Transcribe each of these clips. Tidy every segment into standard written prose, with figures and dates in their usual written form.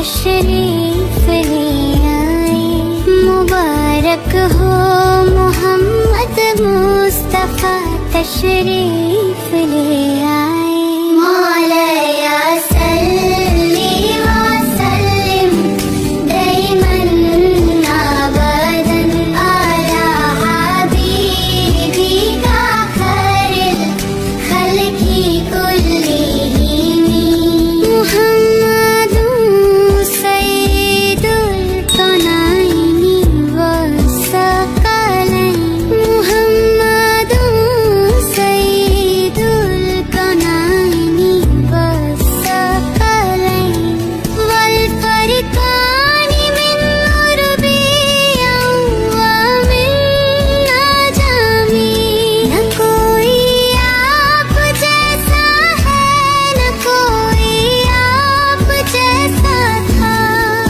तशरीफ ले आए। मुबारक हो मोहम्मद मुस्तफा तशरीफ ले आए। मौलाया सल्ली व सल्लिम दईमन अबदन अला हबीबिका खैरिल खल्क़ि कुल्लिहिम। मुहम्मदुन सय्यिदुल कौनैनि व सकलैन। मुहम्मदुन सय्यिदुल कौनैनि व सकलैन। वल फरकानि मिन उर्बिय्यिन व मिन अजमी। न कोई आप जैसा है, न कोई आप जैसा था।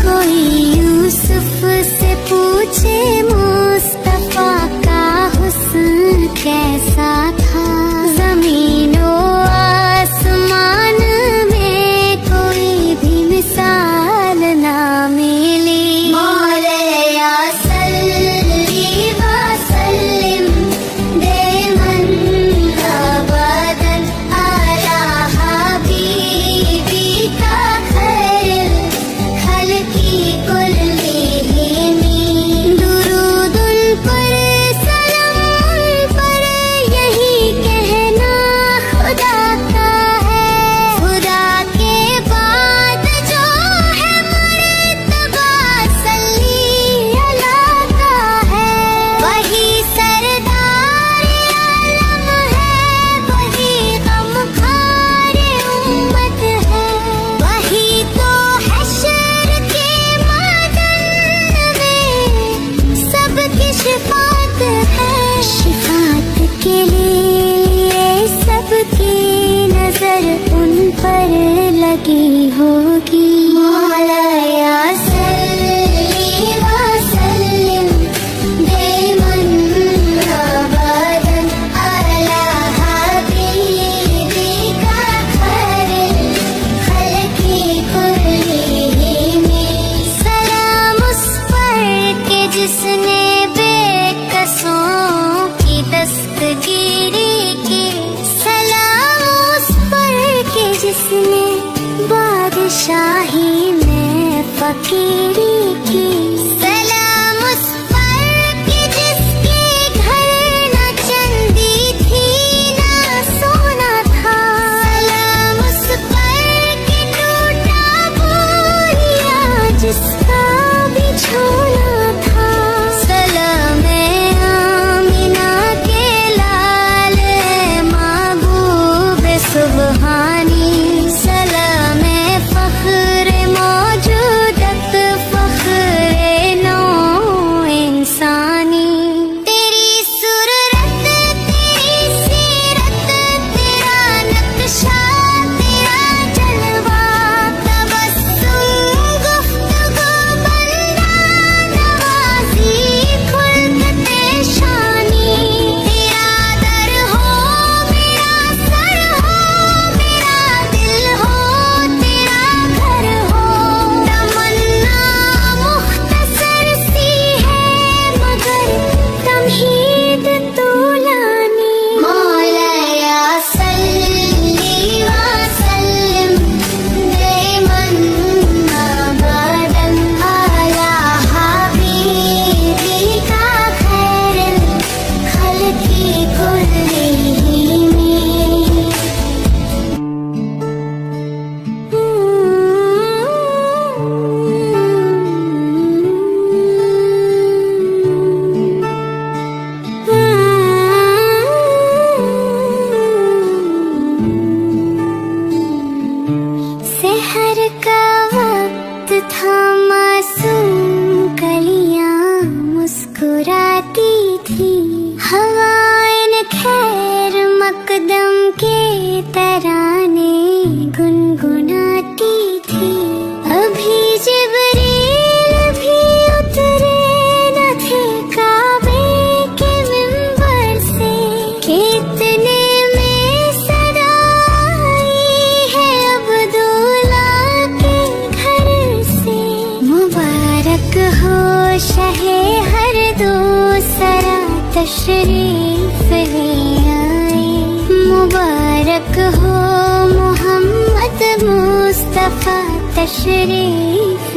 कोई यूसुफ से पूछे मुस्तफा का हुस्न कैसा था। ज़मीनो आसमान में कोई भी मिसाल ना मिली। मौलाया सल्ली व सल्लिम दईमन अबदन अला हबीबिका खैरिल खल्क़ि कुल्लिहिम। दुरूद उन पर सलाम उन पर यही कहना खुदा का है। खुदा के बाद जो है मर्तबा सल्ली अला का है। वही सरदार आलम है, वही गमखार उम्मत है। वही तो हश्र के मैदान में सबकी शिफात है। शिफात के लिए सबकी नजर उन पर लगी होगी। मौलाया सल्ली व सल्लिम दईमन अबदन अला हबीबिका खैरिल खल्क़ि कुल्लिहिम। सलाम उस पर के जिसने बेकसों की दस्तगीरी की। सलाम उस पर के जिसने बादशाही में फकीरी की। सलाम उस पर के जिसके घर न चंदी थी न सोना था। सलाम उस पर के टूटा बोरिया जिसका बिछोना था। सलाम आमिना के लाल महबूब सुबहानी। सलाम फख्र मौजूदत फख्र नौ इंसानी। तेरी सूरत तेरी सीरत तेरा नक्शा तेरा जलवा। तबस्सुम गुफ्तगू बंदा मुबारक हो शहे हर दूसरा तशरीफ ले आए। मुबारक हो मोहम्मद मुस्तफा तशरीफ